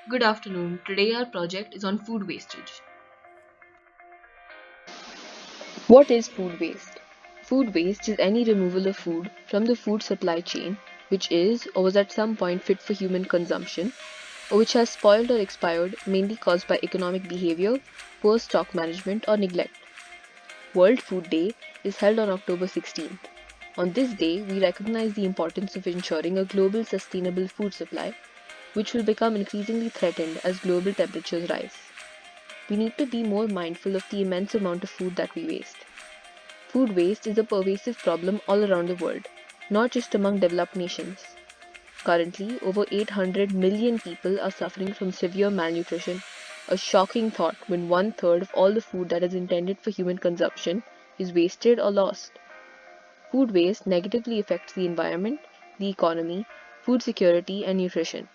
Good afternoon. Today our project is on food wastage. What is food waste? Food waste is any removal of food from the food supply chain which is or was at some point fit for human consumption or which has spoiled or expired mainly caused by economic behavior, poor stock management or neglect. World Food Day is held on October 16th. On this day, we recognize the importance of ensuring a global sustainable food supply which will become increasingly threatened as global temperatures rise. We need to be more mindful of the immense amount of food that we waste. Food waste is a pervasive problem all around the world, not just among developed nations. Currently, over 800 million people are suffering from severe malnutrition, a shocking thought when one third of all the food that is intended for human consumption is wasted or lost. Food waste negatively affects the environment, the economy, food security, and nutrition.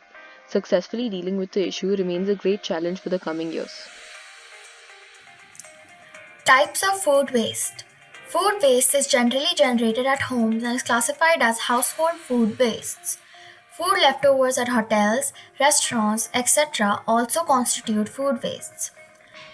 Successfully dealing with the issue remains a great challenge for the coming years. Types of food waste. Food waste is generally generated at homes and is classified as household food wastes. Food leftovers at hotels, restaurants, etc. also constitute food wastes.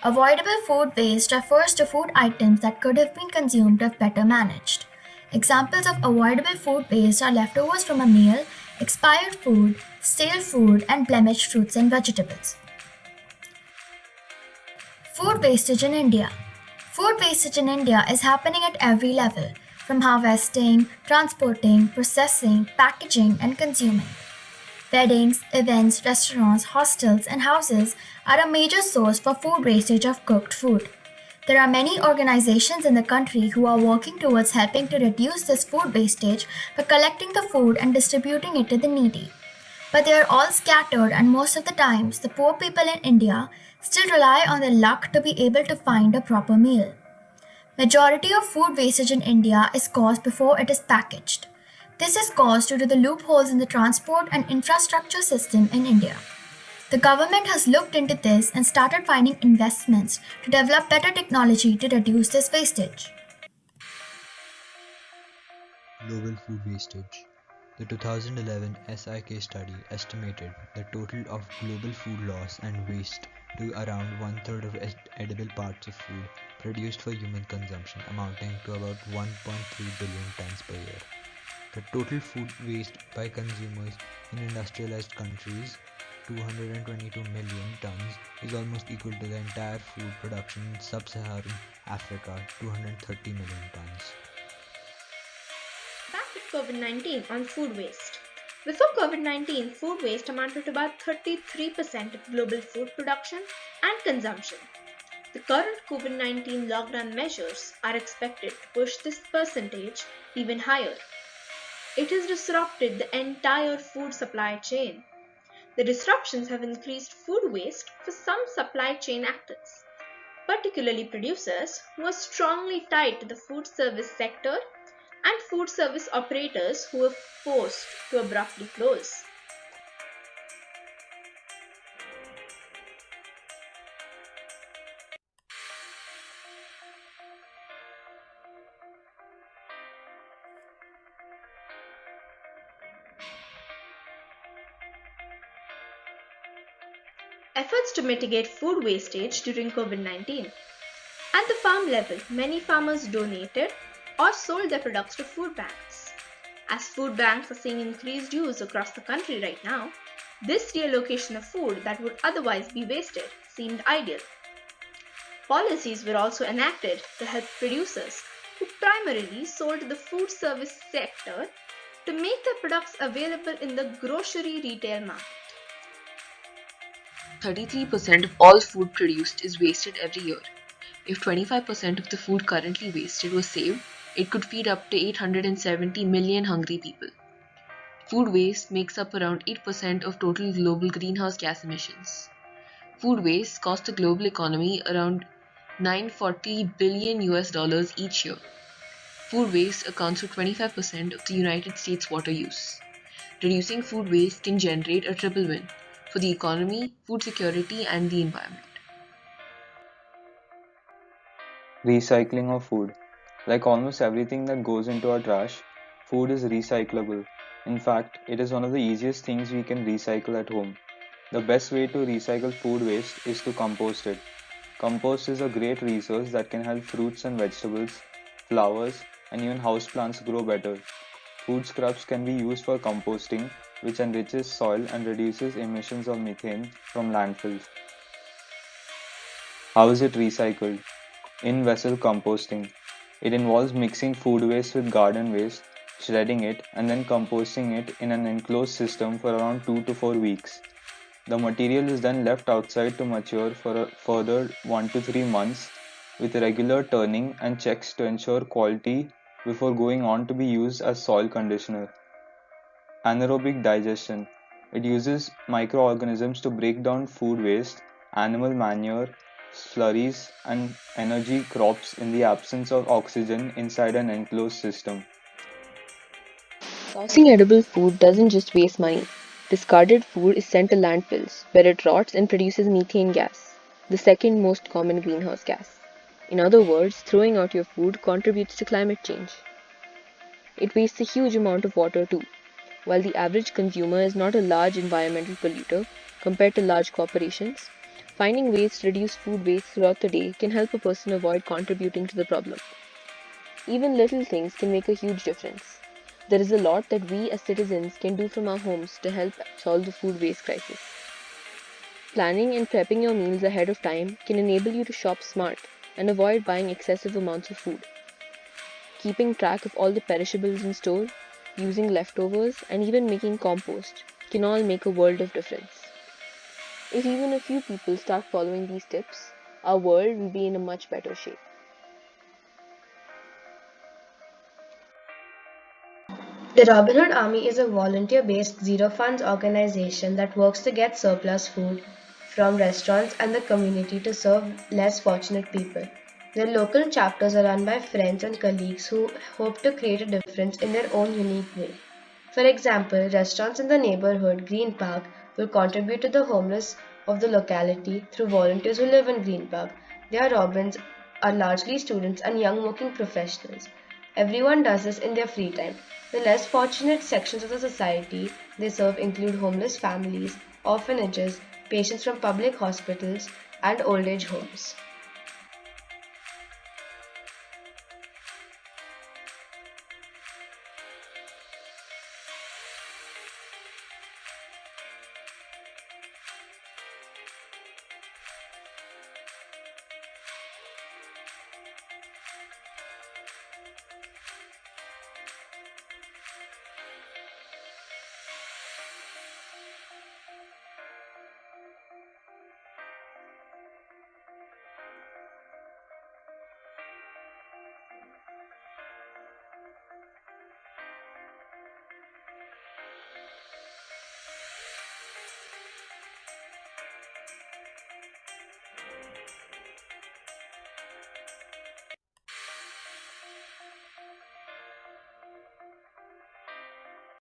Avoidable food waste refers to food items that could have been consumed if better managed. Examples of avoidable food waste are leftovers from a meal, expired food, stale food, and blemished fruits and vegetables. Food wastage in India. Food wastage in India is happening at every level, from harvesting, transporting, processing, packaging, and consuming. Weddings, events, restaurants, hostels, and houses are a major source for food wastage of cooked food. There are many organizations in the country who are working towards helping to reduce this food wastage by collecting the food and distributing it to the needy. But they are all scattered, and most of the times, the poor people in India still rely on their luck to be able to find a proper meal. Majority of food wastage in India is caused before it is packaged. This is caused due to the loopholes in the transport and infrastructure system in India. The government has looked into this and started finding investments to develop better technology to reduce this wastage. Global food wastage. The 2011 SIK study estimated the total of global food loss and waste to around one third of edible parts of food produced for human consumption, amounting to about 1.3 billion tons per year. The total food waste by consumers in industrialized countries, 222 million tons, is almost equal to the entire food production in sub-Saharan Africa, 230 million tons. Back with COVID 19 on food waste. Before COVID 19, food waste amounted to about 33% of global food production and consumption. The current COVID 19 lockdown measures are expected to push this percentage even higher. It has disrupted the entire food supply chain. The disruptions have increased food waste for some supply chain actors, particularly producers who are strongly tied to the food service sector and food service operators who were forced to abruptly close. Efforts to mitigate food wastage during COVID 19. At the farm level, many farmers donated or sold their products to food banks. As food banks are seeing increased use across the country right now, this reallocation of food that would otherwise be wasted seemed ideal. Policies were also enacted to help producers who primarily sold to the food service sector to make their products available in the grocery retail market. 33% of all food produced is wasted every year. If 25% of the food currently wasted was saved, it could feed up to 870 million hungry people. Food waste makes up around 8% of total global greenhouse gas emissions. Food waste costs the global economy around 940 billion US dollars each year. Food waste accounts for 25% of the United States water use. Reducing food waste can generate a triple win for the economy, food security, and the environment. Recycling of food. Like almost everything that goes into our trash, food is recyclable. In fact, it is one of the easiest things we can recycle at home. The best way to recycle food waste is to compost it. Compost is a great resource that can help fruits and vegetables, flowers, and even houseplants grow better. Food scraps can be used for composting, which enriches soil and reduces emissions of methane from landfills. How is it recycled? In vessel composting. It involves mixing food waste with garden waste, shredding it, and then composting it in an enclosed system for around 2 to 4 weeks. The material is then left outside to mature for a further 1 to 3 months with regular turning and checks to ensure quality before going on to be used as soil conditioner. Anaerobic digestion. It uses microorganisms to break down food waste, animal manure, slurries, and energy crops in the absence of oxygen inside an enclosed system. Tossing edible food doesn't just waste money. Discarded food is sent to landfills, where it rots and produces methane gas, the second most common greenhouse gas. In other words, throwing out your food contributes to climate change. It wastes a huge amount of water too. While the average consumer is not a large environmental polluter compared to large corporations, finding ways to reduce food waste throughout the day can help a person avoid contributing to the problem. Even little things can make a huge difference. There is a lot that we as citizens can do from our homes to help solve the food waste crisis. Planning and prepping your meals ahead of time can enable you to shop smart and avoid buying excessive amounts of food. Keeping track of all the perishables in store, using leftovers, and even making compost can all make a world of difference. If even a few people start following these tips, our world will be in a much better shape. The Robin Hood Army is a volunteer based zero funds organization that works to get surplus food from restaurants and the community to serve less fortunate people. Their local chapters are run by friends and colleagues who hope to create a difference in their own unique way. For example, restaurants in the neighborhood Green Park will contribute to the homeless of the locality through volunteers who live in Green Park. Their Robins are largely students and young working professionals. Everyone does this in their free time. The less fortunate sections of the society they serve include homeless families, orphanages, patients from public hospitals, and old age homes.